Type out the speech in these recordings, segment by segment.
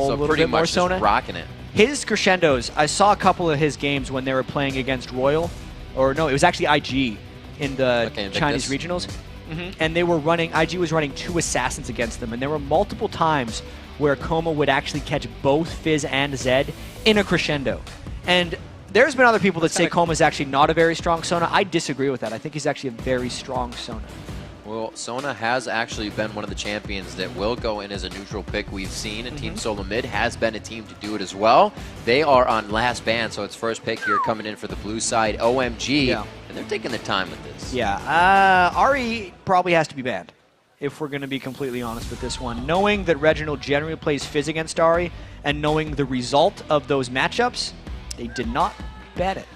pull a little bit more Sona. Just rocking it. His crescendos, I saw a couple of his games when they were playing against Royal, or no, it was actually IG in the Chinese regionals. And they were running, IG was running 2 assassins against them, and there were multiple times where Coma would actually catch both Fizz and Zed in a crescendo. And there's been other people that say Coma's actually not a very strong Sona. I disagree with that. I think he's actually a very strong Sona. Well, Sona has actually been one of the champions that will go in as a neutral pick. We've seen, and Team Solomid has been a team to do it as well. They are on last ban, so it's first pick here coming in for the blue side, OMG, and they're taking their time with this. Yeah, Ari probably has to be banned, if we're going to be completely honest with this one. Knowing that Reginald generally plays Fizz against Ari, and knowing the result of those matchups, they did not bet it.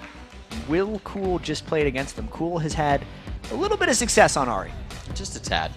Will Cool just played against them. Cool has had a little bit of success on Ari. Just a tad.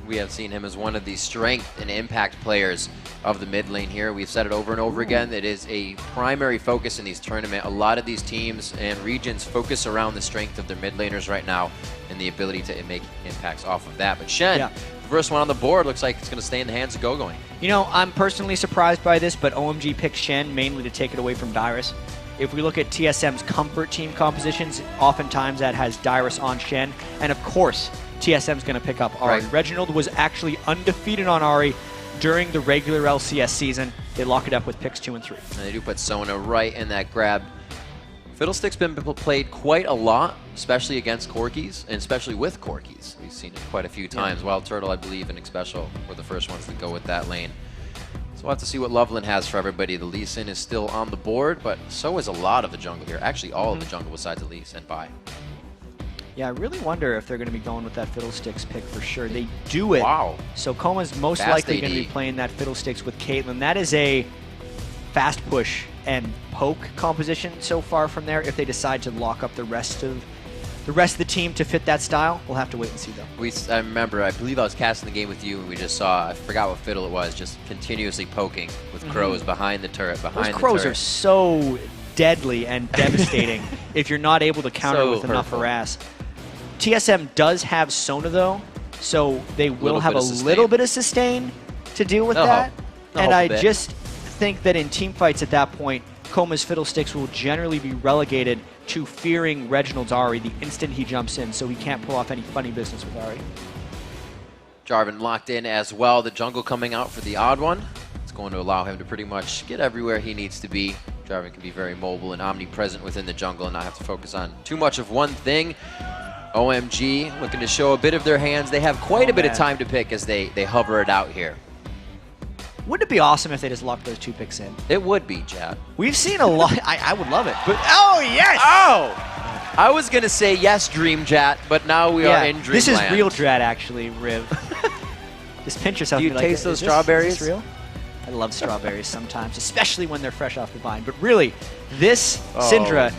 We have seen him as one of the strength and impact players of the mid lane here. We've said it over and over again. It is a primary focus in these tournaments. A lot of these teams and regions focus around the strength of their mid laners right now and the ability to make impacts off of that. But Shen, the first one on the board, looks like it's going to stay in the hands of Gogoing. You know, I'm personally surprised by this, but OMG picked Shen mainly to take it away from Dyrus. If we look at TSM's comfort team compositions, oftentimes that has Dyrus on Shen, and of course, TSM's going to pick up Ari. Reginald was actually undefeated on Ari during the regular LCS season. They lock it up with picks 2 and 3. And they do put Sona right in that grab. Fiddlestick's been played quite a lot, especially against Corkis, and especially with Corkis. We've seen it quite a few times. Wild Turtle, I believe, and Xpecial were the first ones to go with that lane. So we'll have to see what Loveland has for everybody. The Lee Sin is still on the board, but so is a lot of the jungle here. Actually, all of the jungle besides the Lee Sin by. Yeah, I really wonder if they're going to be going with that Fiddlesticks pick for sure. They do it. Wow. So Coma's most likely going to be playing that Fiddlesticks with Caitlyn. That is a fast push and poke composition so far from there. If they decide to lock up the rest of the team to fit that style, we'll have to wait and see though. I remember, I believe I was casting the game with you, and we just saw, I forgot what fiddle it was, just continuously poking with crows behind the turret, behind the turret. Those crows are so deadly and devastating if you're not able to counter with enough harass. TSM does have Sona though, so they will have a little bit of sustain to deal with that. And I just think that in team fights at that point, Coma's Fiddlesticks will generally be relegated to fearing Reginald's Ari the instant he jumps in, so he can't pull off any funny business with Ari. Jarvan locked in as well. The jungle coming out for the odd one. It's going to allow him to pretty much get everywhere he needs to be. Jarvan can be very mobile and omnipresent within the jungle and not have to focus on too much of one thing. OMG looking to show a bit of their hands. They have quite a bit of time to pick as they hover it out here. Wouldn't it be awesome if they just locked those 2 picks in? It would be, Jat. We've seen a lot. I would love it. But oh, yes! Oh! I was going to say yes, Dream Jat, but now we are in Dreamland. This is real Drat, actually, Riv. Just pinch yourself. Do you taste those strawberries? Is this real? I love strawberries sometimes, especially when they're fresh off the vine. But really, this Syndra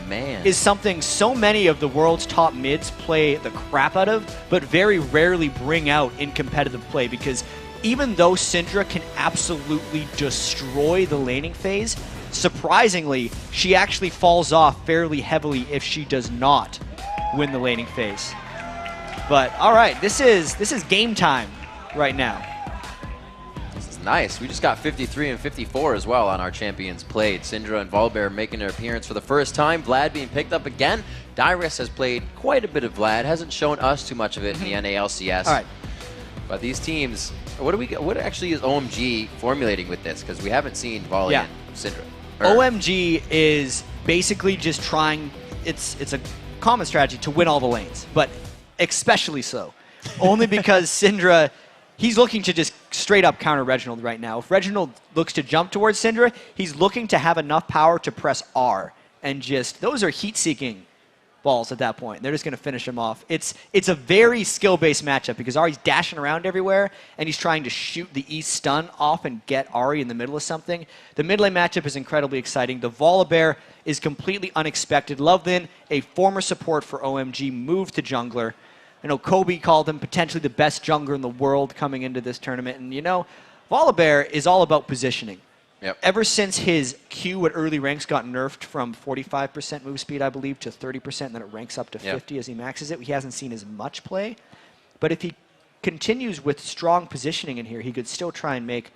is something so many of the world's top mids play the crap out of, but very rarely bring out in competitive play, because even though Syndra can absolutely destroy the laning phase, surprisingly, she actually falls off fairly heavily if she does not win the laning phase. But all right, this is game time right now. Nice. We just got 53 and 54 as well on our champions played. Syndra and Volibear making their appearance for the first time. Vlad being picked up again. Dyrus has played quite a bit of Vlad. Hasn't shown us too much of it in the NALCS. All right. But these teams, what actually is OMG formulating with this? Because we haven't seen Volley and Syndra. OMG is basically just trying, it's a common strategy to win all the lanes, but especially so. Only because Syndra, he's looking to just straight up counter Reginald right now. If Reginald looks to jump towards Syndra, he's looking to have enough power to press R. And just, those are heat-seeking balls at that point. They're just going to finish him off. It's a very skill-based matchup because Ari's dashing around everywhere, and he's trying to shoot the E stun off and get Ari in the middle of something. The mid lane matchup is incredibly exciting. The Volibear is completely unexpected. Loveland, a former support for OMG, moved to jungler. I know Kobe called him potentially the best jungler in the world coming into this tournament. And you know, Volibear is all about positioning. Yep. Ever since his Q at early ranks got nerfed from 45% move speed, I believe, to 30%, and then it ranks up to 50 as he maxes it, he hasn't seen as much play. But if he continues with strong positioning in here, he could still try and make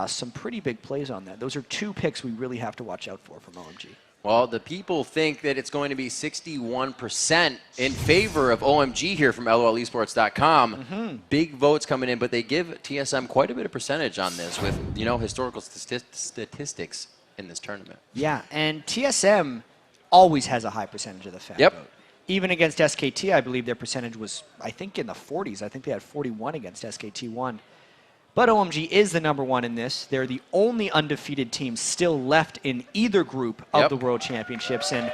some pretty big plays on that. Those are 2 picks we really have to watch out for from OMG. Well, the people think that it's going to be 61% in favor of OMG here from LOLesports.com. Big votes coming in, but they give TSM quite a bit of percentage on this with, you know, historical statistics in this tournament. Yeah, and TSM always has a high percentage of the fan vote. Even against SKT, I believe their percentage was, I think, in the 40s. I think they had 41 against SKT1. But OMG is the #1 in this. They're the only undefeated team still left in either group of the World Championships. And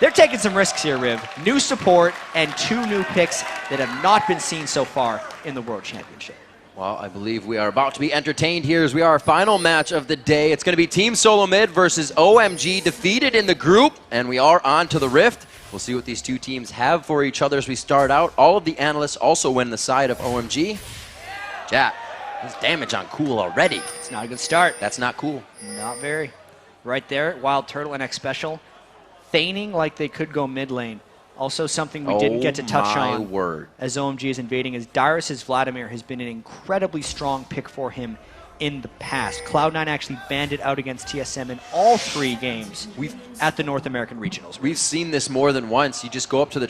they're taking some risks here, Riv. New support and 2 new picks that have not been seen so far in the World Championship. Well, I believe we are about to be entertained here as we are our final match of the day. It's going to be Team Solomid versus OMG, defeated in the group. And we are on to the Rift. We'll see what these 2 teams have for each other as we start out. All of the analysts also win the side of OMG. Chat. There's damage on Cool already. It's not a good start. That's not cool. Not very. Right there, Wild Turtle and X Special, feigning like they could go mid lane. Also something we didn't get to touch on as OMG is invading is Dyrus' Vladimir has been an incredibly strong pick for him in the past. Cloud9 actually banned it out against TSM in all 3 games at the North American Regionals. We've seen this more than once. You just go up to the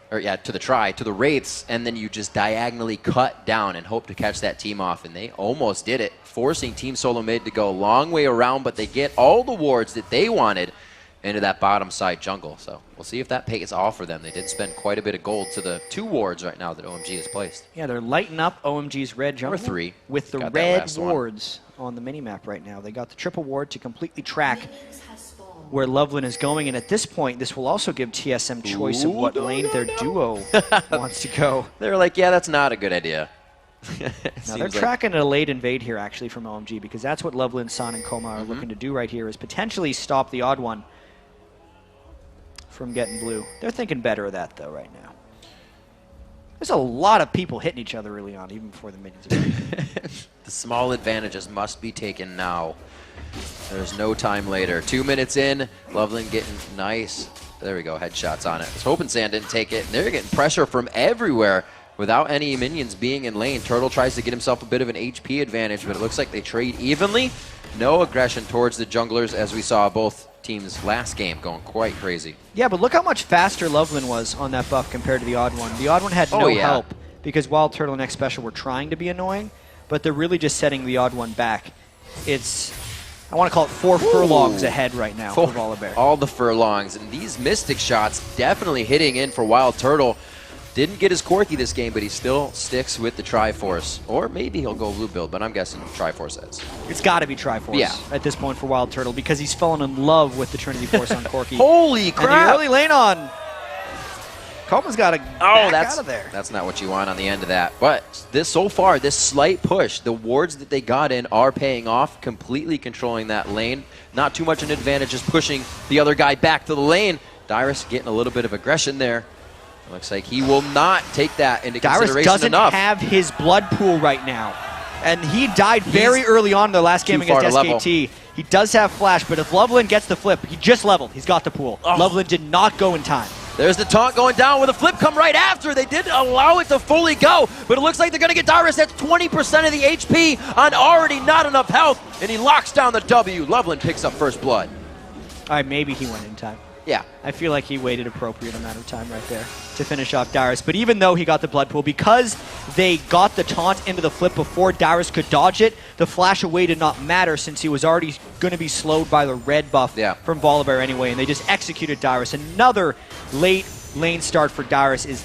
to the Wraiths, and then you just diagonally cut down and hope to catch that team off, and they almost did it, forcing Team Solomid to go a long way around, but they get all the wards that they wanted into that bottom side jungle. So we'll see if that pays off for them. They did spend quite a bit of gold to the 2 wards right now that OMG has placed. Yeah, they're lighting up OMG's red jungle. Or 3. With the red wards on the minimap right now. They got the triple ward to completely track where Loveland is going, and at this point, this will also give TSM choice of what lane their duo wants to go. They're like, yeah, that's not a good idea. Now they're tracking a late invade here, actually, from OMG, because that's what Loveland, San, and Koma are looking to do right here, is potentially stop the odd one from getting blue. They're thinking better of that, though, right now. There's a lot of people hitting each other early on, even before the minions are The small advantages must be taken now. There's no time later. 2 minutes in, Loveland getting nice. There we go, headshots on it. I was hoping Sand didn't take it. And they're getting pressure from everywhere without any minions being in lane. Turtle tries to get himself a bit of an HP advantage, but it looks like they trade evenly. No aggression towards the junglers, as we saw both teams last game going quite crazy. Yeah, but look how much faster Loveland was on that buff compared to the odd one. The odd one had no help because Wild Turtle and X Special were trying to be annoying, but they're really just setting the odd one back. It's, I want to call it 4 furlongs ahead right now for Volibear. All the furlongs, and these Mystic shots definitely hitting in for Wild Turtle. Didn't get his Corki this game, but he still sticks with the Triforce. Or maybe he'll go blue build, but I'm guessing Triforce heads. It's got to be Triforce at this point for Wild Turtle because he's fallen in love with the Trinity Force on Corki. Holy crap! And the early lane on Koma's got to back out of there. That's not what you want on the end of that. But so far, this slight push, the wards that they got in are paying off, completely controlling that lane. Not too much an advantage, just pushing the other guy back to the lane. Dyrus getting a little bit of aggression there. It looks like he will not take that into consideration Dyrus doesn't enough. have his blood pool right now. And he died very early on in the last game against SKT. He does have flash, but if Loveland gets the flip, he just leveled. He's got the pool. Loveland did not go in time. There's the taunt going down with a flip come right after. They did allow it to fully go, but it looks like they're going to get Dyrus at 20% of the HP on already not enough health, and he locks down the W. Loveland picks up first blood. All right, maybe he went in time. Yeah. I feel like he waited appropriate amount of time right there to finish off Dyrus. But even though he got the blood pool, because they got the taunt into the flip before Dyrus could dodge it, the flash away did not matter since he was already going to be slowed by the red buff from Volibear anyway, and they just executed Dyrus. Another late lane start for Dyrus is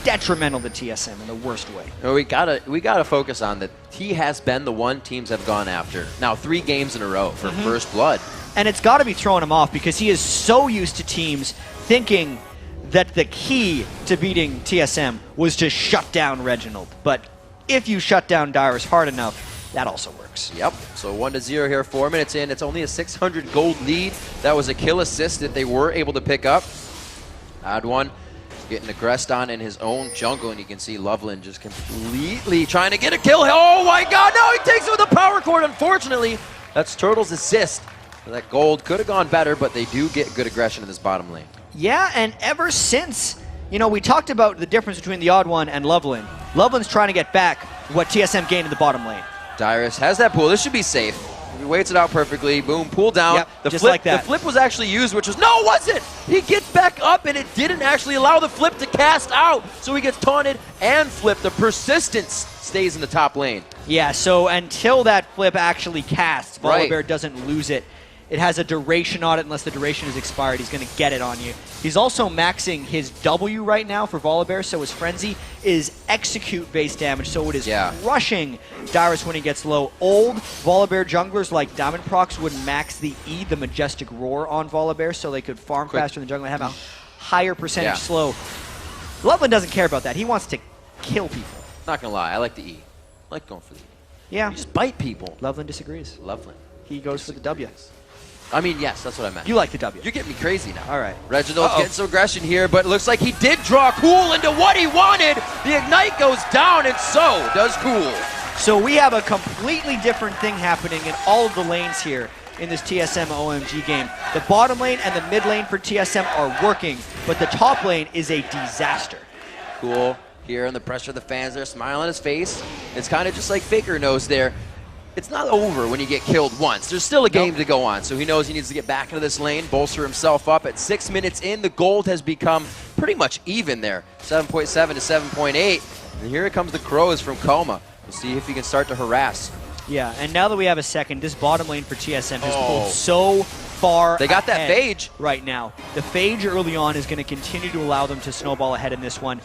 detrimental to TSM in the worst way. Well, we gotta focus on that. He has been the one teams have gone after. Now 3 games in a row for first blood. And it's got to be throwing him off because he is so used to teams thinking that the key to beating TSM was to shut down Reginald. But if you shut down Dyrus hard enough, that also works. Yep. So 1-0 here, 4 minutes in. It's only a 600 gold lead. That was a kill assist that they were able to pick up. Odd one getting aggressed on in his own jungle, and you can see Loveland just completely trying to get a kill. Oh my god, no, he takes it with a power chord, unfortunately. That's Turtle's assist. That gold could have gone better, but they do get good aggression in this bottom lane. Yeah, and ever since, you know, we talked about the difference between the odd one and Loveland. Loveland's trying to get back what TSM gained in the bottom lane. Dyrus has that pool. This should be safe. He waits it out perfectly. Boom, pool down. Yep, the just flip, like that. The flip was actually used, which was, no, it wasn't! He gets back up, and it didn't actually allow the flip to cast out. So he gets taunted and flipped. The persistence stays in the top lane. Yeah, so until that flip actually casts, Right. Volibear doesn't lose it. It has a duration on it. Unless the duration is expired, he's going to get it on you. He's also maxing his W right now for Volibear, so his Frenzy is execute base damage, so it is crushing Dyrus when he gets low. Old Volibear junglers like Diamond Prox would max the E, the Majestic Roar, on Volibear, so they could farm faster than the jungler and have a higher percentage slow. Loveland doesn't care about that. He wants to kill people. Not going to lie, I like the E. I like going for the E. Yeah. You just bite people. Loveland disagrees. Loveland. He goes for the W. I mean, yes, that's what I meant. You like the W. You're getting me crazy now. All right. Reginald's getting some aggression here, but it looks like he did draw Cool into what he wanted. The Ignite goes down, and so does Cool. So we have a completely different thing happening in all of the lanes here in this TSM OMG game. The bottom lane and the mid lane for TSM are working, but the top lane is a disaster. Cool here on the pressure of the fans there, smile on his face. It's kind of just like Faker knows there. It's not over when you get killed once. There's still a game to go on, so he knows he needs to get back into this lane, bolster himself up. At 6 minutes in, the gold has become pretty much even there, 7.7 to 7.8. And here comes the Crows from Coma. We'll see if he can start to harass. Yeah, and now that we have a second, this bottom lane for TSM has pulled so far They got that ahead Phage right now. The Phage early on is going to continue to allow them to snowball ahead in this one.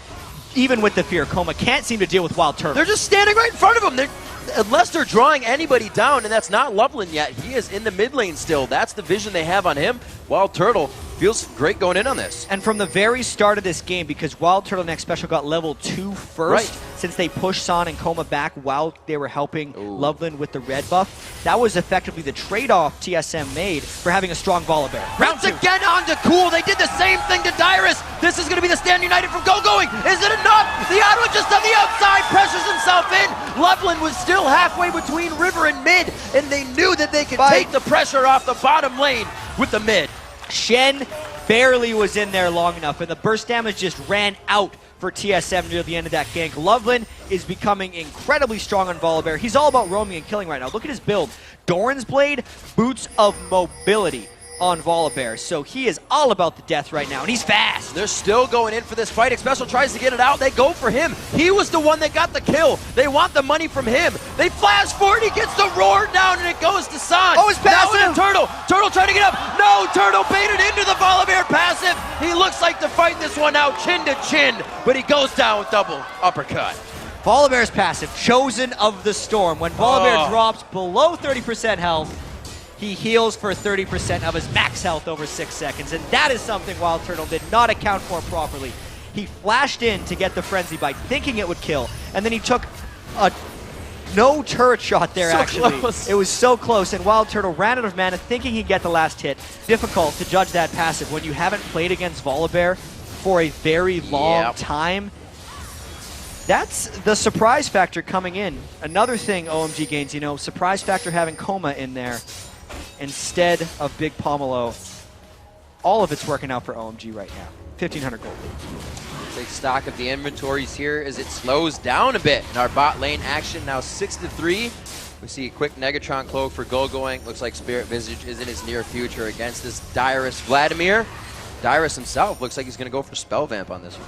Even with the fear, Coma can't seem to deal with Wild Turtle. They're just standing right in front of him. Unless they're drawing anybody down, and that's not Loveland yet. He is in the mid lane still. That's the vision they have on him. Wild Turtle feels great going in on this. And from the very start of this game, because Wild Turtle Next Special got level 2 first, since they pushed San and Coma back while they were helping Loveland with the red buff, that was effectively the trade-off TSM made for having a strong Volibear. Once again onto Cool. They did the same thing to Dyrus. This is going to be the Stand United from Going. Is it enough? The Adwa just on the outside pressures himself in. Loveland was still halfway between river and mid, and they knew that they could take the pressure off the bottom lane with the mid. Shen barely was in there long enough, and the burst damage just ran out for TSM near the end of that gank. Loveland is becoming incredibly strong on Volibear. He's all about roaming and killing right now. Look at his build. Doran's Blade, Boots of Mobility on Volibear. So he is all about the death right now, and he's fast. They're still going in for this fight. Xpecial tries to get it out. They go for him. He was the one that got the kill. They want the money from him. They flash forward. He gets the roar down, and it goes to San. Oh, it's passive. Now into Turtle. Turtle trying to get up. No, Turtle baited into the Volibear passive. He looks like to fight this one out chin to chin, but he goes down with double uppercut. Volibear's passive, Chosen of the Storm. When Volibear drops below 30% health, he heals for 30% of his max health over 6 seconds, and that is something Wild Turtle did not account for properly. He flashed in to get the Frenzy Bite, thinking it would kill, and then he took a no turret shot there, actually. Close. It was so close, and Wild Turtle ran out of mana, thinking he'd get the last hit. Difficult to judge that passive when you haven't played against Volibear for a very long time. That's the surprise factor coming in. Another thing OMG gains, you know, surprise factor having Coma in there instead of Big Pomelo. All of it's working out for OMG right now. 1,500 gold. Take stock of the inventories here as it slows down a bit in our bot lane action. Now 6-3. We see a quick Negatron cloak for going. Looks like Spirit Visage is in his near future against this Dyrus Vladimir. Dyrus himself looks like he's going to go for Spell Vamp on this one.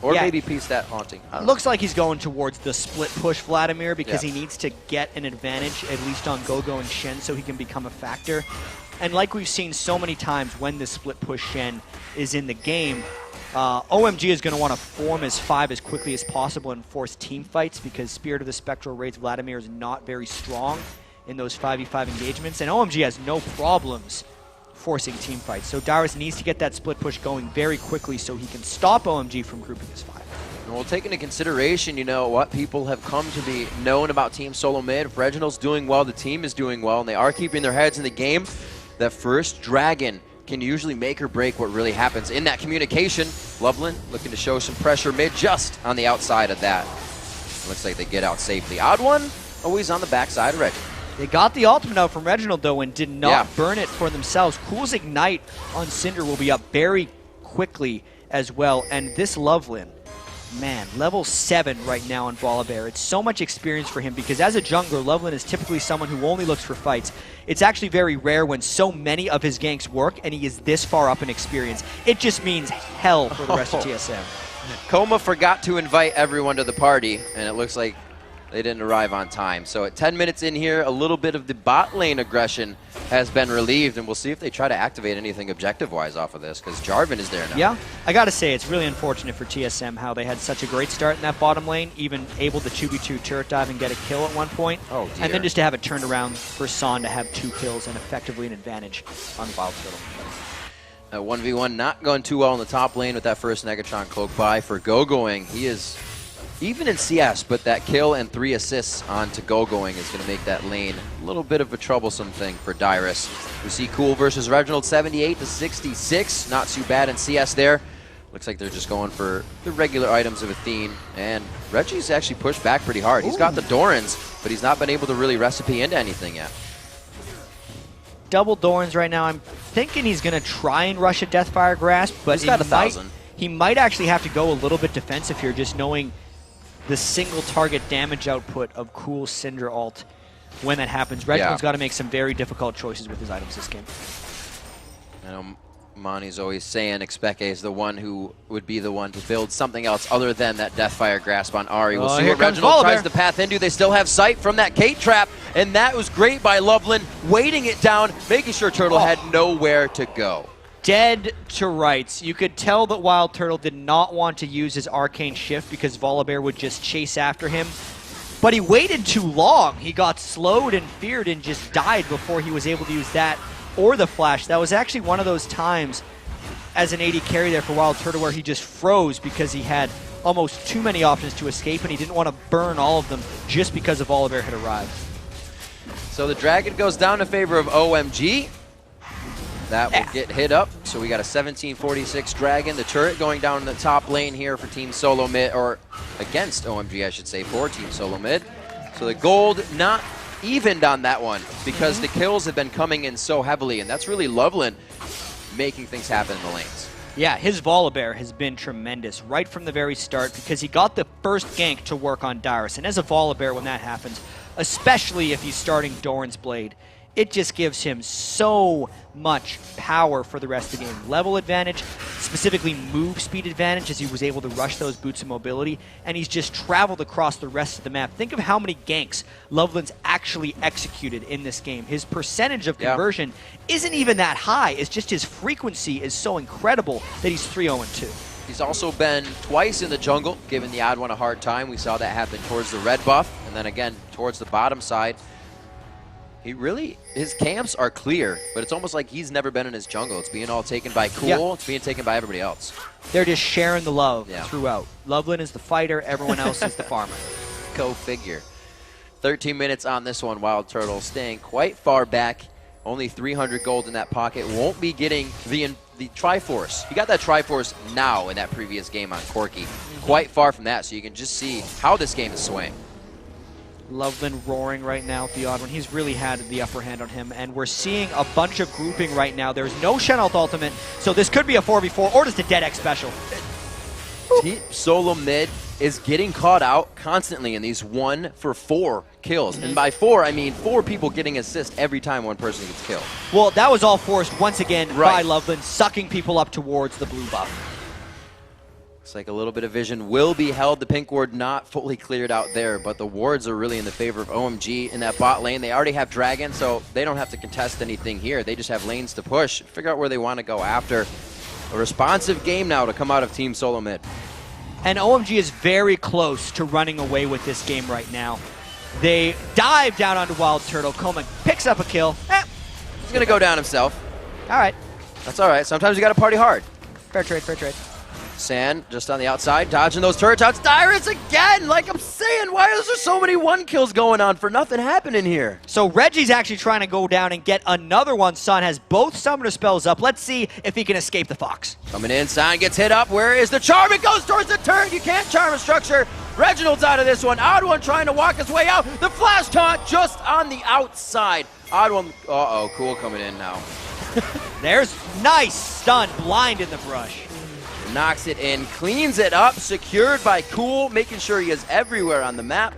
Or maybe Piece that Haunting. Looks like he's going towards the split push Vladimir because he needs to get an advantage, at least on Gogo and Shen, so he can become a factor. And like we've seen so many times when this split push Shen is in the game, OMG is going to want to form as 5 as quickly as possible and force team fights because Spirit of the Spectral Raids Vladimir is not very strong in those 5v5 engagements, and OMG has no problems forcing team fights. So Dyrus needs to get that split push going very quickly so he can stop OMG from grouping his 5. And we'll take into consideration, you know, what people have come to be known about Team Solomid. If Reginald's doing well, the team is doing well, and they are keeping their heads in the game. That first Dragon can usually make or break what really happens in that communication. Loveland looking to show some pressure mid just on the outside of that. Looks like they get out safely. Odd one, always on the backside of Reginald. They got the ultimate out from Reginald, though, and did not burn it for themselves. Cool's Ignite on Cinder will be up very quickly as well. And this Loveland, Man, level 7 right now on Volibear. It's so much experience for him because as a jungler, Loveland is typically someone who only looks for fights. It's actually very rare when so many of his ganks work and he is this far up in experience. It just means hell for the rest of TSM. Coma forgot to invite everyone to the party, and it looks like they didn't arrive on time. So at 10 minutes in here, a little bit of the bot lane aggression has been relieved, and we'll see if they try to activate anything objective-wise off of this, because Jarvan is there now. Yeah, I gotta say, it's really unfortunate for TSM how they had such a great start in that bottom lane, even able to 2v2 turret dive and get a kill at one point. Oh, dear. And then just to have it turned around for Son to have 2 kills and effectively an advantage on Wild Turtle. 1v1 not going too well in the top lane with that first Negatron cloak buy for Go-Going. He is even in CS, but that kill and 3 assists onto Go-Going is going to make that lane a little bit of a troublesome thing for Dyrus. We see Cool versus Reginald, 78 to 66. Not too bad in CS there. Looks like they're just going for the regular items of Athene. And Reggie's actually pushed back pretty hard. He's got the Dorans, but he's not been able to really recipe into anything yet. Double Dorans right now. I'm thinking he's going to try and rush a Deathfire Grasp, but he's got 1,000. He might actually have to go a little bit defensive here, just knowing the single target damage output of Cool Syndra ult when that happens. Reginald's got to make some very difficult choices with his items this game. I know Monty's always saying Expeke is the one who would be the one to build something else other than that Deathfire Grasp on Ahri. We'll see what Reginald tries to path into. They still have sight from that Kate trap, and that was great by Loveland, waiting it down, making sure Turtle had nowhere to go. Dead to rights. You could tell that Wild Turtle did not want to use his Arcane Shift because Volibear would just chase after him. But he waited too long. He got slowed and feared and just died before he was able to use that or the flash. That was actually one of those times as an AD carry there for Wild Turtle where he just froze because he had almost too many options to escape and he didn't want to burn all of them just because of Volibear had arrived. So the Dragon goes down in favor of OMG. That will get hit up. So we got a 1746 Dragon. The turret going down in the top lane here for Team Solomid, or against OMG, I should say, for Team Solomid. So the gold not evened on that one because the kills have been coming in so heavily, and that's really Loveland making things happen in the lanes. Yeah, his Volibear has been tremendous right from the very start because he got the first gank to work on Dyrus. And as a Volibear, when that happens, especially if he's starting Doran's Blade, it just gives him so much power for the rest of the game. Level advantage, specifically move speed advantage as he was able to rush those boots of mobility, and he's just traveled across the rest of the map. Think of how many ganks Loveland's actually executed in this game. His percentage of conversion isn't even that high. It's just his frequency is so incredible that he's 3-0-2. He's also been twice in the jungle, giving the odd one a hard time. We saw that happen towards the red buff, and then again towards the bottom side. His camps are clear, but it's almost like he's never been in his jungle. It's being all taken by Cool, it's being taken by everybody else. They're just sharing the love throughout. Loveland is the fighter, everyone else is the farmer. Go figure. 13 minutes on this one, Wild Turtle staying quite far back. Only 300 gold in that pocket. Won't be getting the Triforce. He got that Triforce now in that previous game on Corki. Quite far from that, so you can just see how this game is swaying. Loveland roaring right now with the odd one. He's really had the upper hand on him, and we're seeing a bunch of grouping right now. There's no Shenalt ultimate, so this could be a 4v4 or just a Dead X special. Team Solomid is getting caught out constantly in these 1-for-4 kills. And by 4, I mean 4 people getting assist every time one person gets killed. Well, that was all forced once again by Loveland, sucking people up towards the blue buff. Looks like a little bit of vision will be held. The pink ward not fully cleared out there, but the wards are really in the favor of OMG in that bot lane. They already have Dragon, so they don't have to contest anything here. They just have lanes to push, figure out where they want to go after. A responsive game now to come out of Team Solomid. And OMG is very close to running away with this game right now. They dive down onto Wild Turtle. Coma picks up a kill. He's going to go down himself. All right. That's all right. Sometimes you got to party hard. Fair trade, fair trade. Sand just on the outside, dodging those turret shots. Dyrus again! Like I'm saying, why is there so many 1 kills going on for nothing happening here? So Reggie's actually trying to go down and get another one. Son has both summoner spells up. Let's see if he can escape the Fox. Coming in, Sand gets hit up. Where is the charm? It goes towards the turret. You can't charm a structure. Reginald's out of this one. Odd One trying to walk his way out. The flash taunt just on the outside. Odd One, Cool coming in now. There's nice stun, blind in the brush. knocks it in, cleans it up, secured by Cool, making sure he is everywhere on the map.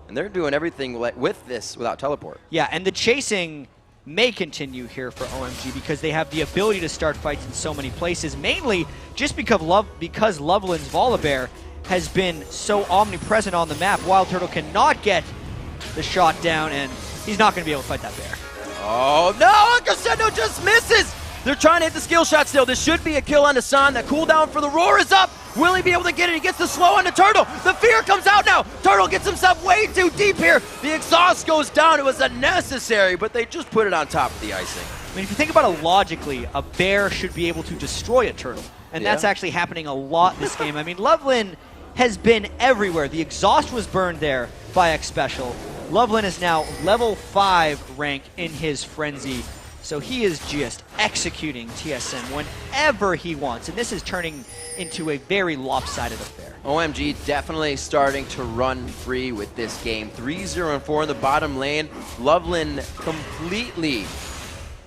And they're doing everything with this without teleport. Yeah, and the chasing may continue here for OMG because they have the ability to start fights in so many places, mainly just because Loveland's Volibear has been so omnipresent on the map. Wild Turtle cannot get the shot down, and he's not going to be able to fight that bear. Oh, no! Crescendo just misses! They're trying to hit the skill shot still. This should be a kill on Hassan. That cooldown for the Roar is up. Will he be able to get it? He gets the slow on the Turtle. The fear comes out now. Turtle gets himself way too deep here. The exhaust goes down. It was unnecessary, but they just put it on top of the icing. I mean, if you think about it logically, a bear should be able to destroy a turtle. And that's actually happening a lot this game. I mean, Loveland has been everywhere. The exhaust was burned there by X Special. Loveland is now level 5 rank in his frenzy. So he is just executing TSM whenever he wants. And this is turning into a very lopsided affair. OMG definitely starting to run free with this game. 3-0-4 in the bottom lane. Loveland completely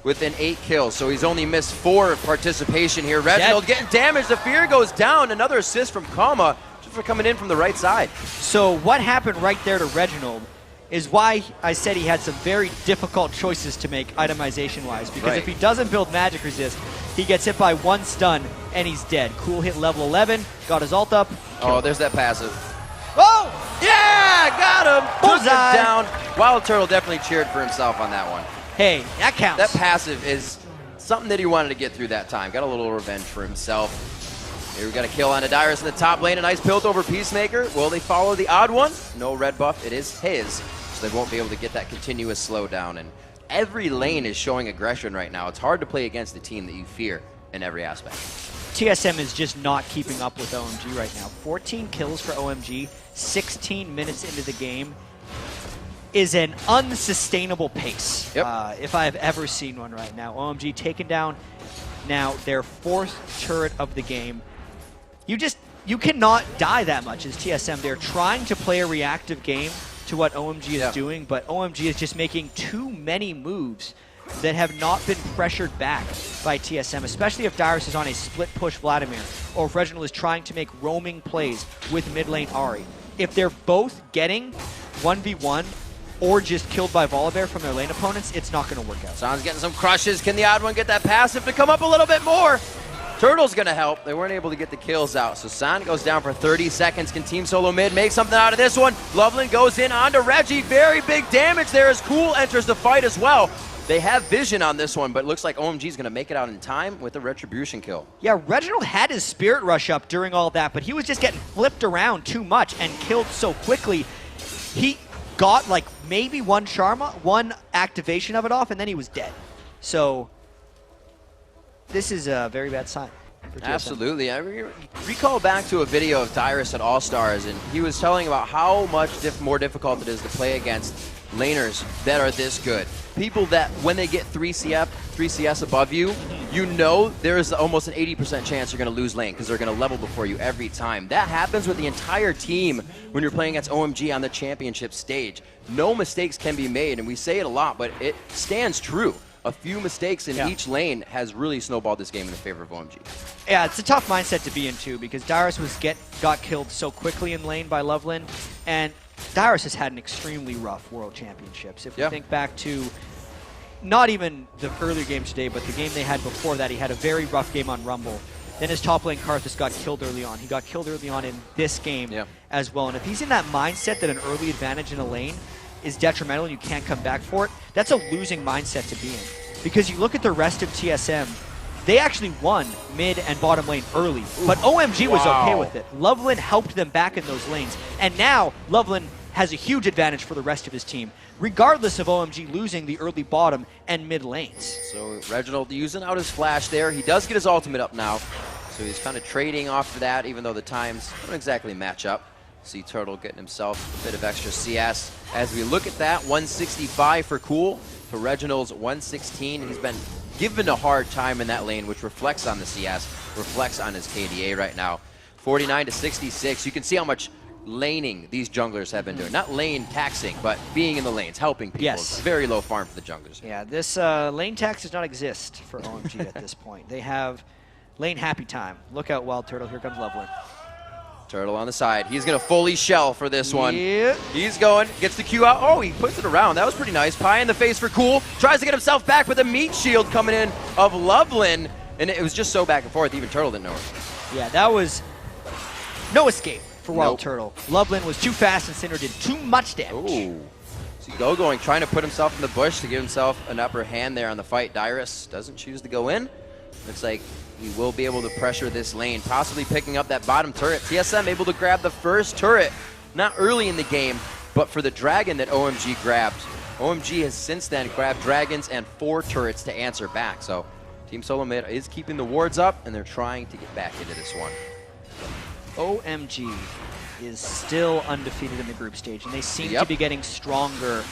within 8 kills. So he's only missed 4 participation here. Reginald getting damaged. The fear goes down. Another assist from Kama just for coming in from the right side. So what happened right there to Reginald is why I said he had some very difficult choices to make itemization-wise. Because if he doesn't build magic resist, he gets hit by 1 stun and he's dead. Cool hit level 11, got his ult up. Oh, there's that passive. Oh! Yeah! Got him! Took him down. Wild Turtle definitely cheered for himself on that one. Hey, that counts. That passive is something that he wanted to get through that time. Got a little revenge for himself. Here we got a kill on Adyrus in the top lane. A nice build over Peacemaker. Will they follow the odd one? No red buff. It is his. So they won't be able to get that continuous slowdown. And every lane is showing aggression right now. It's hard to play against a team that you fear in every aspect. TSM is just not keeping up with OMG right now. 14 kills for OMG, 16 minutes into the game is an unsustainable pace. Yep. If I have ever seen one right now. OMG taking down now their 4th turret of the game. You cannot die that much as TSM. They're trying to play a reactive game to what OMG is doing, but OMG is just making too many moves that have not been pressured back by TSM, especially if Dyrus is on a split push Vladimir, or if Reginald is trying to make roaming plays with mid lane Ahri. If they're both getting 1v1 or just killed by Volibear from their lane opponents, it's not going to work out. San's getting some crushes. Can the odd one get that passive to come up a little bit more? Turtle's going to help. They weren't able to get the kills out. So San goes down for 30 seconds. Can Team Solomid make something out of this one? Loveland goes in onto Reggie. Very big damage there as Cool enters the fight as well. They have vision on this one, but it looks like OMG is going to make it out in time with a retribution kill. Yeah, Reginald had his Spirit Rush up during all that, but he was just getting flipped around too much and killed so quickly. He got like maybe one activation of it off, and then he was dead. So this is a very bad sign. Absolutely. I recall back to a video of Dyrus at All-Stars, and he was telling about how much more difficult it is to play against laners that are this good. People that, when they get 3 CS above you, you know there's almost an 80% chance you're going to lose lane because they're going to level before you every time. That happens with the entire team when you're playing against OMG on the championship stage. No mistakes can be made, and we say it a lot, but it stands true. A few mistakes in each lane has really snowballed this game in the favor of OMG. Yeah, it's a tough mindset to be in too, because Dyrus got killed so quickly in lane by Loveland, and Dyrus has had an extremely rough World Championships. If we think back to not even the earlier games today, but the game they had before that, he had a very rough game on Rumble. Then his top lane Karthus got killed early on. He got killed early on in this game as well. And if he's in that mindset that an early advantage in a lane is detrimental and you can't come back for it, that's a losing mindset to be in. Because you look at the rest of TSM, they actually won mid and bottom lane early, but OMG was okay with it. Loveland helped them back in those lanes, and now Loveland has a huge advantage for the rest of his team, regardless of OMG losing the early bottom and mid lanes. So Reginald using out his flash there. He does get his ultimate up now, so he's kind of trading off of that, even though the times don't exactly match up. See Turtle getting himself a bit of extra CS. As we look at that, 165 for Cool to Reginald's 116. He's been given a hard time in that lane, which reflects on the CS, reflects on his KDA right now. 49 to 66. You can see how much laning these junglers have been doing. Not lane taxing, but being in the lanes, helping people. Yes. Very low farm for the junglers. Yeah, this lane tax does not exist for OMG at this point. They have lane happy time. Look out, Wild Turtle. Here comes Loveland. Turtle on the side. He's going to fully shell for this one. Yeah. He's going, gets the Q out. Oh, he puts it around. That was pretty nice. Pie in the face for Cool. Tries to get himself back with a meat shield coming in of Loveland. And it was just so back and forth. Even Turtle didn't know it. Yeah, that was no escape for Wild Nope. Turtle. Loveland was too fast and Cinder did too much damage. Ooh. So going, trying to put himself in the bush to give himself an upper hand there on the fight. Dyrus doesn't choose to go in. Looks like he will be able to pressure this lane, possibly picking up that bottom turret. TSM able to grab the first turret, not early in the game, but for the dragon that OMG grabbed. OMG has since then grabbed dragons and 4 turrets to answer back. So Team Solomid is keeping the wards up, and they're trying to get back into this one. OMG is still undefeated in the group stage, and they seem Yep. to be getting stronger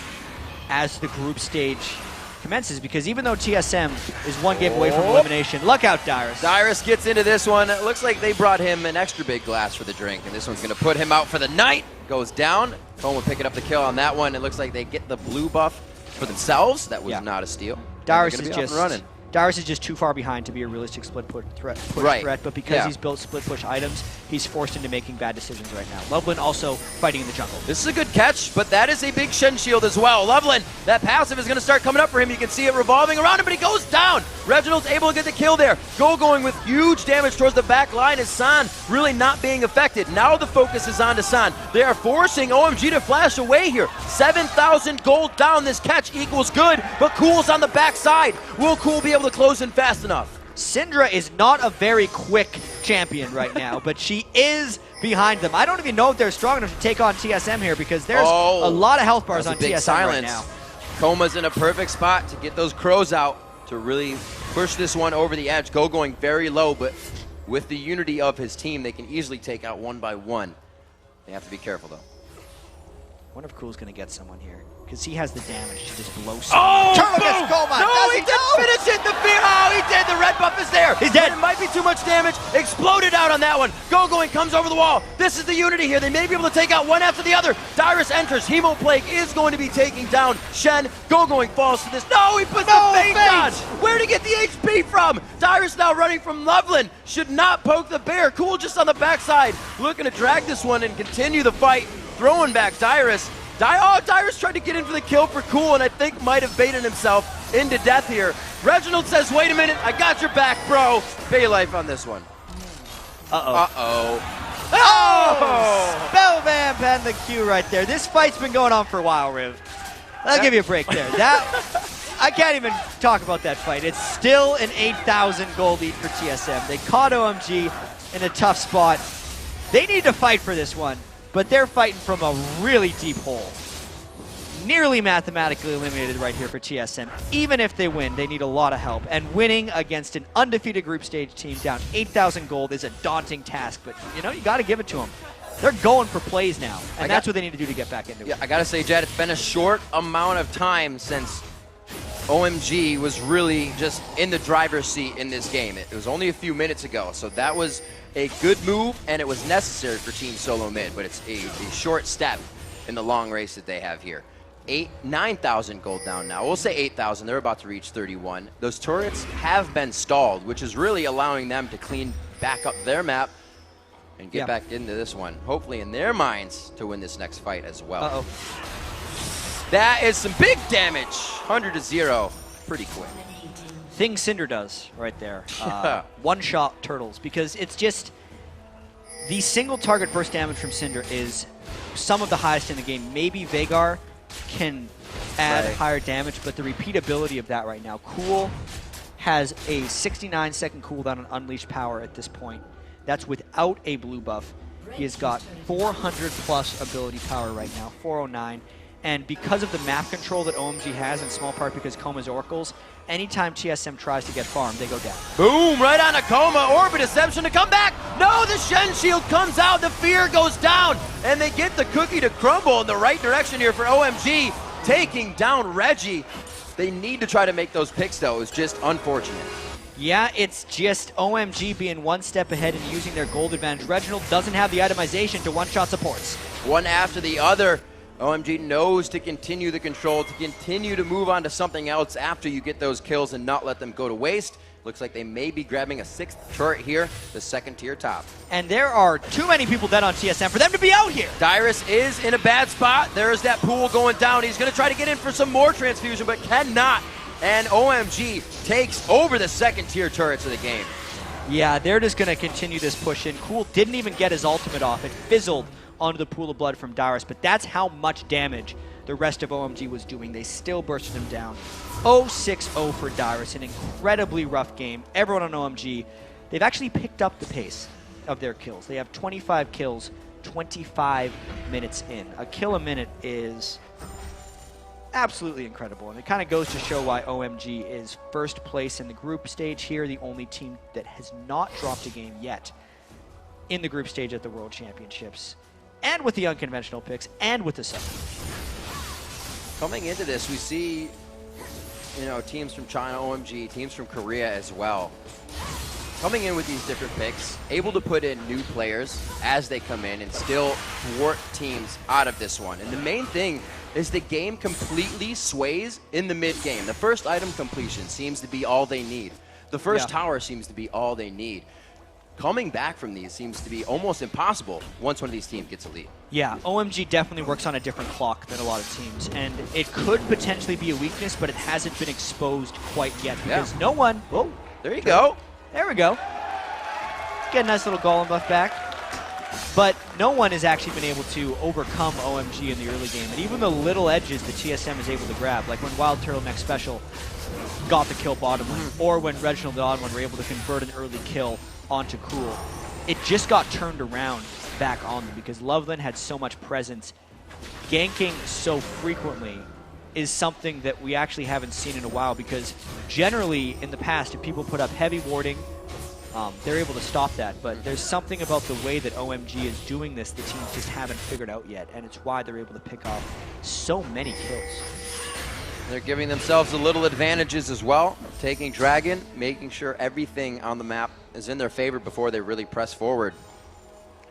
as the group stage commences, because even though TSM is 1 game away from elimination, look out, Dyrus. Dyrus gets into this one. It looks like they brought him an extra big glass for the drink, and this one's going to put him out for the night. Goes down. Coma picking up the kill on that one. It looks like they get the blue buff for themselves. That was not a steal. Dyrus And is they're gonna be just off and running. Dyrus is just too far behind to be a realistic split push threat, Right. but because Yeah. he's built split push items, he's forced into making bad decisions right now. Loveland also fighting in the jungle. This is a good catch, but that is a big Shen shield as well. Loveland, that passive is going to start coming up for him. You can see it revolving around him, but he goes down. Reginald's able to get the kill there. Going with huge damage towards the back line is San really not being affected. Now the focus is on to San. They are forcing OMG to flash away here. 7,000 gold down. This catch equals good, but Cool's on the backside. Will Cool be able to close in fast enough? Syndra is not a very quick champion right now, but she is behind them. I don't even know if they're strong enough to take on TSM here, because there's a lot of health bars on Big TSM silence. right now. Coma's in a perfect spot to get those crows out to really push this one over the edge. Going very low, but with the unity of his team, they can easily take out 1 by 1. They have to be careful, though. I wonder if Cool's going to get someone here, because he has the damage to just blow Oh! Turtle gets Coma! No, Does he didn't finish it! The fear! Oh, he did! The red buff is there! He's dead! But it might be too much damage. Exploded out on that one. Going comes over the wall. This is the unity here. They may be able to take out one after the other. Dyrus enters. Hemo Plague is going to be taking down Shen. Going falls to this. No, he puts the fade on! Where'd he get the HP from? Dyrus now running from Loveland. Should not poke the bear. Cool just on the backside. Looking to drag this one and continue the fight. Throwing back Dyrus. Dyrus tried to get in for the kill for Cool, and I think might have baited himself into death here. Reginald says, wait a minute, I got your back, bro. Pay life on this one. Oh! Spellvamp and the Q right there. This fight's been going on for a while, Riv. I'll give you a break there. I can't even talk about that fight. It's still an 8,000 gold lead for TSM. They caught OMG in a tough spot. They need to fight for this one, but they're fighting from a really deep hole. Nearly mathematically eliminated right here for TSM. Even if they win, they need a lot of help. And winning against an undefeated group stage team down 8,000 gold is a daunting task, but you got to give it to them. They're going for plays now, and that's what they need to do to get back into it. Yeah, I got to say, Jed, it's been a short amount of time since OMG was really just in the driver's seat in this game. It was only a few minutes ago, so that was a good move, and it was necessary for Team Solomid, but it's a short step in the long race that they have here. 9,000 gold down now. We'll say 8,000. They're about to reach 31. Those turrets have been stalled, which is really allowing them to clean back up their map and get back into this one, hopefully in their minds to win this next fight as well. That is some big damage. 100-0. Pretty quick. Thing Cinder does right there. One-shot turtles, because it's just the single target burst damage from Cinder is some of the highest in the game. Maybe Veigar can add higher damage, but the repeatability of that right now. Cool has a 69-second cooldown on Unleashed Power at this point. That's without a blue buff. He has got 400+ ability power right now, 409. And because of the map control that OMG has, in small part because Coma's Oracles, anytime TSM tries to get farmed, they go down. Boom, right on a Coma. Orbit Deception to come back. No, the Shen Shield comes out. The fear goes down. And they get the cookie to crumble in the right direction here for OMG, taking down Reggie. They need to try to make those picks, though. It's just unfortunate. Yeah, it's just OMG being one step ahead and using their gold advantage. Reginald doesn't have the itemization to one-shot supports. One after the other. OMG knows to continue the control, to continue to move on to something else after you get those kills and not let them go to waste. Looks like they may be grabbing a 6th turret here, the 2nd tier top. And there are too many people dead on TSM for them to be out here. Dyrus is in a bad spot. There's that pool going down. He's going to try to get in for some more transfusion, but cannot. And OMG takes over the 2nd tier turrets of the game. Yeah, they're just going to continue this push in. Cool didn't even get his ultimate off. It fizzled onto the pool of blood from Dyrus, but that's how much damage the rest of OMG was doing. They still bursted him down. 0-6-0 for Dyrus, an incredibly rough game. Everyone on OMG, they've actually picked up the pace of their kills. They have 25 kills, 25 minutes in. A kill a minute is absolutely incredible, and it kind of goes to show why OMG is first place in the group stage here, the only team that has not dropped a game yet in the group stage at the World Championships, and with the unconventional picks, and with the sub. Coming into this, we see, you know, teams from China, OMG, teams from Korea as well, coming in with these different picks, able to put in new players as they come in and still thwart teams out of this one. And the main thing is the game completely sways in the mid-game. The first item completion seems to be all they need. The first tower seems to be all they need. Coming back from these seems to be almost impossible once one of these teams gets a lead. Yeah, OMG definitely works on a different clock than a lot of teams, and it could potentially be a weakness, but it hasn't been exposed quite yet because no one... Oh, there you go. There we go. Get a nice little golem buff back. But no one has actually been able to overcome OMG in the early game, and even the little edges the TSM is able to grab, like when Wild Turtleneck Special got the kill bottom lane, or when Reginald and Odd One were able to convert an early kill onto Cool. It just got turned around back on them because Loveland had so much presence. Ganking so frequently is something that we actually haven't seen in a while because generally in the past, if people put up heavy warding, they're able to stop that. But there's something about the way that OMG is doing this the teams just haven't figured out yet, and it's why they're able to pick off so many kills. They're giving themselves a little advantages as well, taking Dragon, making sure everything on the map is in their favor before they really press forward.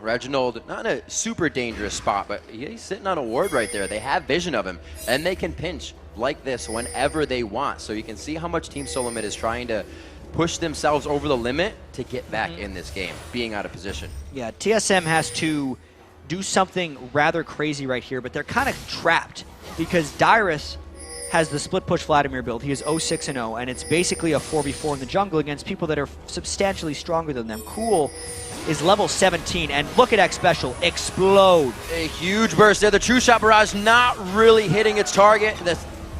Reginald, not in a super dangerous spot, but he's sitting on a ward right there. They have vision of him, and they can pinch like this whenever they want. So you can see how much Team Solomid is trying to push themselves over the limit to get back in this game, being out of position. Yeah, TSM has to do something rather crazy right here, but they're kind of trapped because Dyrus has the split push Vladimir build. He is 0-6-0, and it's basically a 4v4 in the jungle against people that are substantially stronger than them. Cool is level 17, and look at X Special explode. A huge burst there. The True Shot Barrage not really hitting its target. The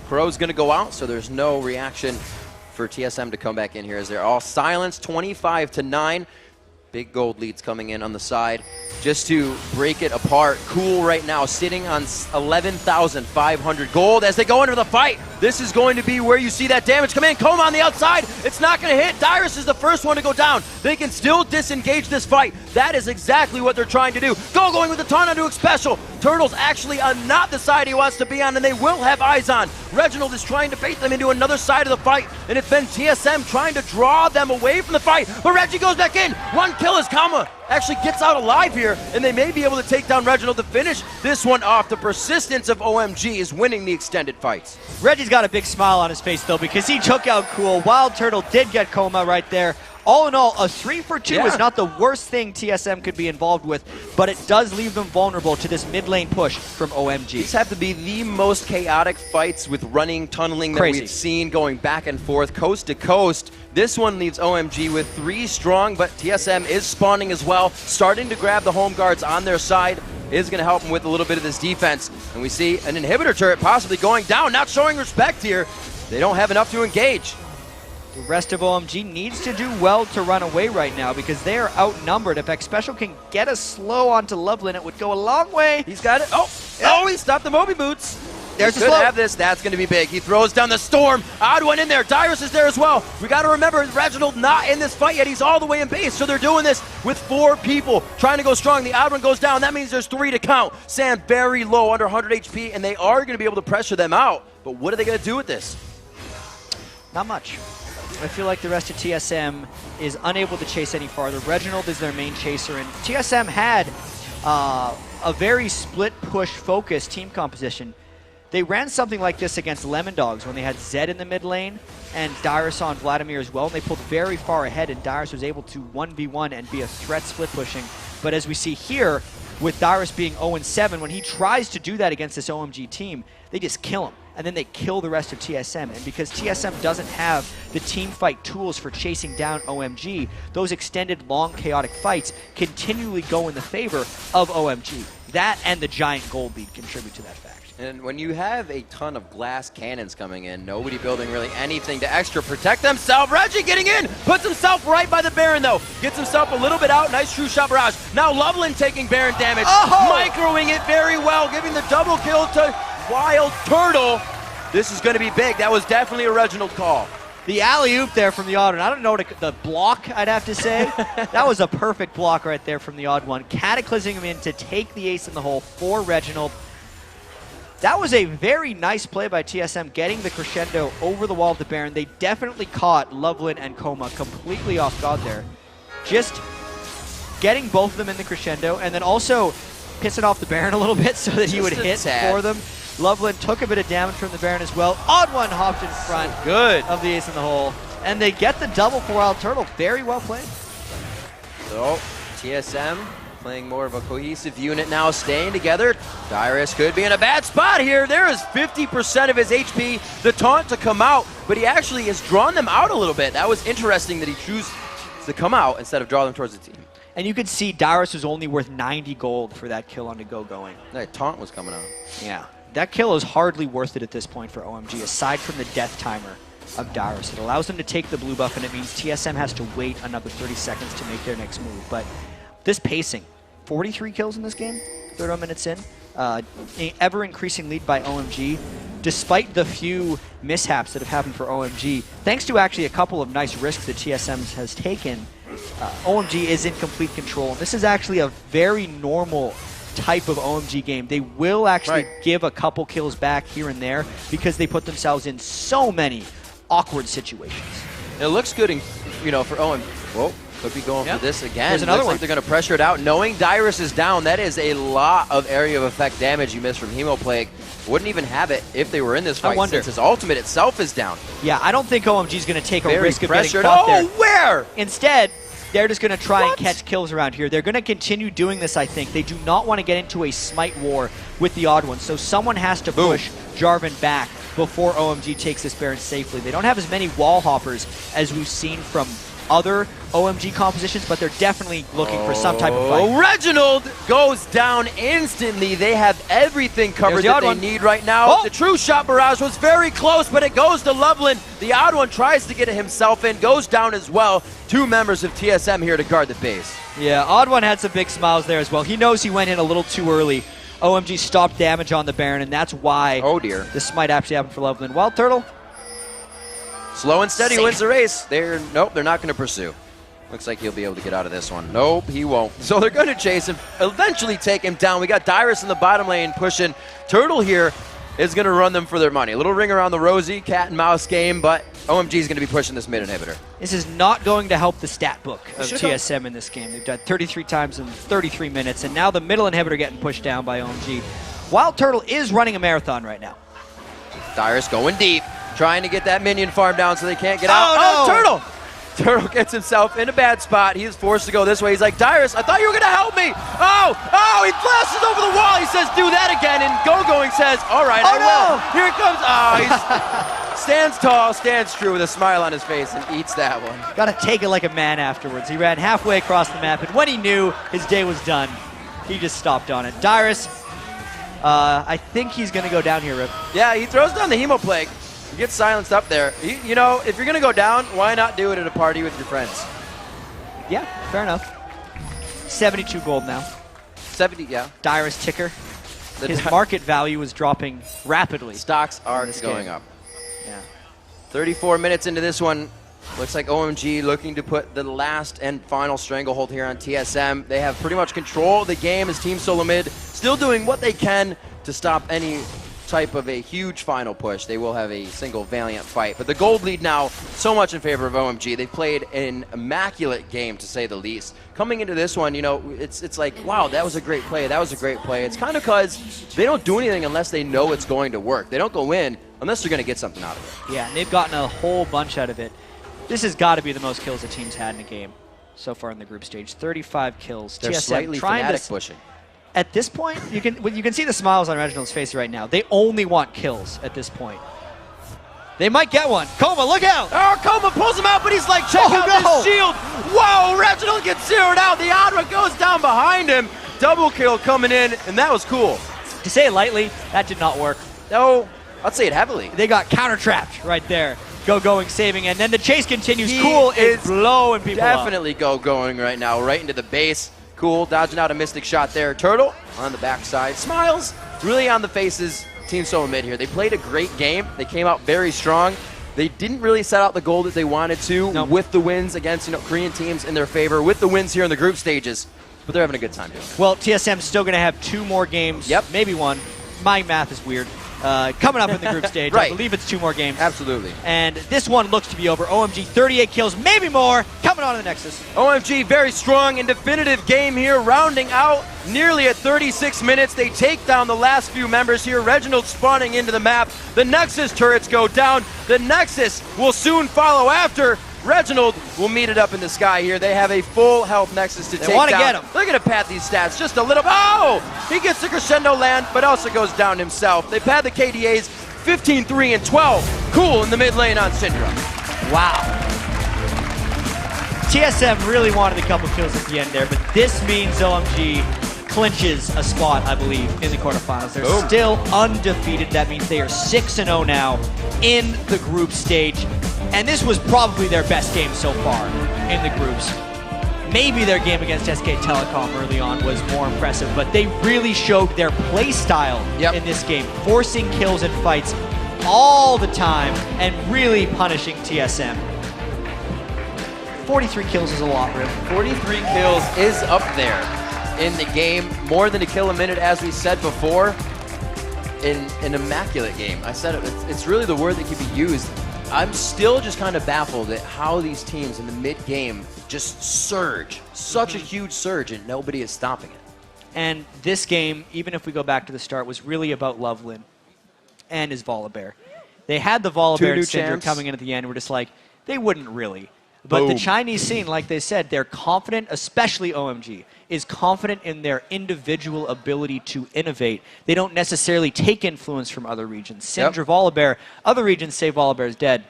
Crow's going to go out, so there's no reaction for TSM to come back in here as they're all silenced. 25-9. Big gold leads coming in on the side just to break it apart. Cool right now sitting on 11,500 gold as they go into the fight. This is going to be where you see that damage come in. Coma on the outside. It's not going to hit. Dyrus is the first one to go down. They can still disengage this fight. That is exactly what they're trying to do. Going with the taunt onto Special. Turtle's actually on not the side he wants to be on, and they will have eyes on. Reginald is trying to bait them into another side of the fight, and it's been TSM trying to draw them away from the fight. But Reggie goes back in. One kill as Kama actually gets out alive here, and they may be able to take down Reginald to finish this one off. The persistence of OMG is winning the extended fights. Reggie's got a big smile on his face, though, because he took out Cool. Wild Turtle did get Coma right there. All in all, a 3-for-2 is not the worst thing TSM could be involved with, but it does leave them vulnerable to this mid lane push from OMG. These have to be the most chaotic fights with running, tunneling that we've seen, going back and forth, coast to coast. This one leaves OMG with 3 strong, but TSM is spawning as well, starting to grab the home guards on their side. Is going to help them with a little bit of this defense. And we see an inhibitor turret possibly going down, not showing respect here. They don't have enough to engage. The rest of OMG needs to do well to run away right now because they are outnumbered. If X Special can get a slow onto Loveland, it would go a long way. He's got it. Oh, he stopped the Moby Boots. There's the slow. Have this. That's going to be big. He throws down the Storm. Odd One in there. Dyrus is there as well. We got to remember, Reginald not in this fight yet. He's all the way in base, so they're doing this with 4 people trying to go strong. The Odd One goes down. That means there's 3 to count. Sam very low, under 100 HP, and they are going to be able to pressure them out. But what are they going to do with this? Not much. I feel like the rest of TSM is unable to chase any farther. Reginald is their main chaser, and TSM had a very split push focused team composition. They ran something like this against Lemon Dogs when they had Zed in the mid lane and Dyrus on Vladimir as well, and they pulled very far ahead, and Dyrus was able to 1v1 and be a threat split pushing. But as we see here, with Dyrus being 0-7, when he tries to do that against this OMG team, they just kill him. And then they kill the rest of TSM. And because TSM doesn't have the team fight tools for chasing down OMG, those extended, long, chaotic fights continually go in the favor of OMG. That and the giant gold lead contribute to that fact. And when you have a ton of glass cannons coming in, nobody building really anything to extra protect themselves. Reggie getting in, puts himself right by the Baron though. Gets himself a little bit out, nice true shot barrage. Now Loveland taking Baron damage, microing it very well, giving the double kill to Wild Turtle. This is going to be big. That was definitely a Reginald call. The alley-oop there from the Odd One. I don't know the block, I'd have to say. That was a perfect block right there from the Odd One. Cataclysming him in to take the ace in the hole for Reginald. That was a very nice play by TSM, getting the crescendo over the wall of the Baron. They definitely caught Loveland and Koma completely off guard there. Just getting both of them in the crescendo, and then also pissing off the Baron a little bit so that he would hit for them. Loveland took a bit of damage from the Baron as well. Odd One hopped in front of the ace in the hole. And they get the double for Wild Turtle. Very well played. So, TSM playing more of a cohesive unit now, staying together. Dyrus could be in a bad spot here. There is 50% of his HP, the taunt to come out, but he actually has drawn them out a little bit. That was interesting that he chose to come out instead of draw them towards the team. And you could see Dyrus was only worth 90 gold for that kill on the go going. That taunt was coming out. Yeah. That kill is hardly worth it at this point for OMG, aside from the death timer of Dyrus. It allows them to take the blue buff, and it means TSM has to wait another 30 seconds to make their next move. But this pacing, 43 kills in this game, 31 minutes in, ever-increasing lead by OMG, despite the few mishaps that have happened for OMG. Thanks to actually a couple of nice risks that TSM has taken, OMG is in complete control. And this is actually a very normal type of OMG game. They will actually give a couple kills back here and there because they put themselves in so many awkward situations. It looks good, for OMG. Whoa, could be going for this again. There's another one. Like they're going to pressure it out. Knowing Dyrus is down, that is a lot of area of effect damage you missed from Hemoplague. Wouldn't even have it if they were in this fight, since his ultimate itself is down. Yeah, I don't think OMG is going to take a risk of getting pressured. caught there. Where? Instead, they're just going to try and catch kills around here. They're going to continue doing this, I think. They do not want to get into a smite war with the Odd One, so someone has to push Jarvan back before OMG takes this Baron safely. They don't have as many wall hoppers as we've seen from other OMG compositions, but they're definitely looking for some type of fight. Reginald goes down instantly. They have everything covered that they need right now. The true shot barrage was very close, but it goes to Loveland. The Odd One tries to get it himself in, goes down as well. Two members of TSM here to guard the base. Yeah, Odd One had some big smiles there as well. He knows he went in a little too early. OMG stopped damage on the Baron, and that's why this might actually happen for Loveland. Wild Turtle, slow and steady wins the race. Nope, they're not going to pursue. Looks like he'll be able to get out of this one. Nope, he won't. So they're going to chase him, eventually take him down. We got Dyrus in the bottom lane pushing. Turtle here is going to run them for their money. A little ring around the rosy, cat and mouse game, but OMG is going to be pushing this mid inhibitor. This is not going to help the stat book of TSM in this game. They've done 33 times in 33 minutes, and now the middle inhibitor getting pushed down by OMG. Wild Turtle is running a marathon right now. Dyrus going deep, trying to get that minion farm down so they can't get out. Oh, Turtle! Turtle gets himself in a bad spot. He is forced to go this way. He's like, Dyrus, I thought you were going to help me. Oh, he flashes over the wall. He says, do that again. And Go-Going says, all right, I will. Here it comes. He stands tall, stands true with a smile on his face and eats that one. Got to take it like a man afterwards. He ran halfway across the map, and when he knew his day was done, he just stopped on it. Dyrus, I think he's going to go down here, Rip. Yeah, he throws down the Hemoplague. He gets silenced up there. If you're going to go down, why not do it at a party with your friends? Yeah, fair enough. 72 gold now. 70, yeah. Dyrus ticker. His market value is dropping rapidly. Stocks are going up. Yeah. 34 minutes into this one. Looks like OMG looking to put the last and final stranglehold here on TSM. They have pretty much control of the game as Team Solomid, still doing what they can to stop any type of a huge final push. They will have a single valiant fight. But the gold lead now, so much in favor of OMG. They played an immaculate game, to say the least. Coming into this one, you know, it's like, wow, that was a great play. That was a great play. It's kind of because they don't do anything unless they know it's going to work. They don't go in unless they're going to get something out of it. Yeah, and they've gotten a whole bunch out of it. This has got to be the most kills the team's had in a game so far in the group stage. 35 kills. They're TSM slightly trying fanatic to pushing. At this point, you can see the smiles on Reginald's face right now. They only want kills at this point. They might get one. Coma, look out! Oh, Coma pulls him out, but he's like, check out this shield. Whoa, Reginald gets zeroed out. The Adra goes down behind him. Double kill coming in, and that was cool. To say it lightly, that did not work. No, I'd say it heavily. They got counter-trapped right there. Going, saving, and then the chase continues. He Cool is is blowing people up. Definitely going right now, right into the base. Cool, dodging out a mystic shot there. Turtle on the backside. Smiles really on the faces. Team Solomid here. They played a great game. They came out very strong. They didn't really set out the goal that they wanted to with the wins against Korean teams in their favor, with the wins here in the group stages. But they're having a good time doing it. Well, TSM's still going to have 2 more games. Yep. Maybe 1. My math is weird. Coming up in the group stage. Right. I believe it's 2 more games. Absolutely. And this one looks to be over. OMG 38 kills, maybe more. Coming on to the Nexus. OMG, very strong and definitive game here, rounding out nearly at 36 minutes. They take down the last few members here. Reginald spawning into the map. The Nexus turrets go down. The Nexus will soon follow after. Reginald will meet it up in the sky here. They have a full health Nexus to take down. They want to get him. They're going to pad these stats just a little. Oh! He gets the crescendo land, but also goes down himself. They pad the KDAs 15, 3, and 12. Cool in the mid lane on Syndra. Wow. TSM really wanted a couple kills at the end there, but this means OMG clinches a spot, I believe, in the quarterfinals. They're still undefeated. That means they are 6-0 now in the group stage. And this was probably their best game so far in the groups. Maybe their game against SK Telecom early on was more impressive, but they really showed their play style in this game, forcing kills and fights all the time and really punishing TSM. 43 kills is a lot, really. 43 kills is up there in the game. More than a kill a minute, as we said before. In an immaculate game. I said it, it's really the word that can be used. I'm still just kind of baffled at how these teams in the mid-game just surge. Such a huge surge, and nobody is stopping it. And this game, even if we go back to the start, was really about Loveland and his Volibear. They had the Volibear and Syndra coming in at the end. We're just like, they wouldn't really. But the Chinese scene, like they said, they're confident, especially OMG, is confident in their individual ability to innovate. They don't necessarily take influence from other regions. Syndra, Volibear, other regions say Volibear's dead.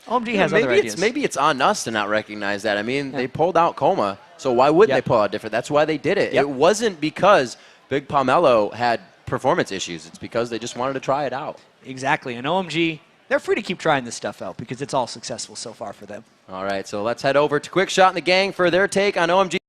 OMG has other ideas. Maybe it's on us to not recognize that. I mean, they pulled out Coma, so why wouldn't they pull out different? That's why they did it. It wasn't because Big Pomelo had performance issues. It's because they just wanted to try it out. Exactly. And OMG, they're free to keep trying this stuff out because it's all successful so far for them. All right, so let's head over to Quick Shot and the gang for their take on OMG.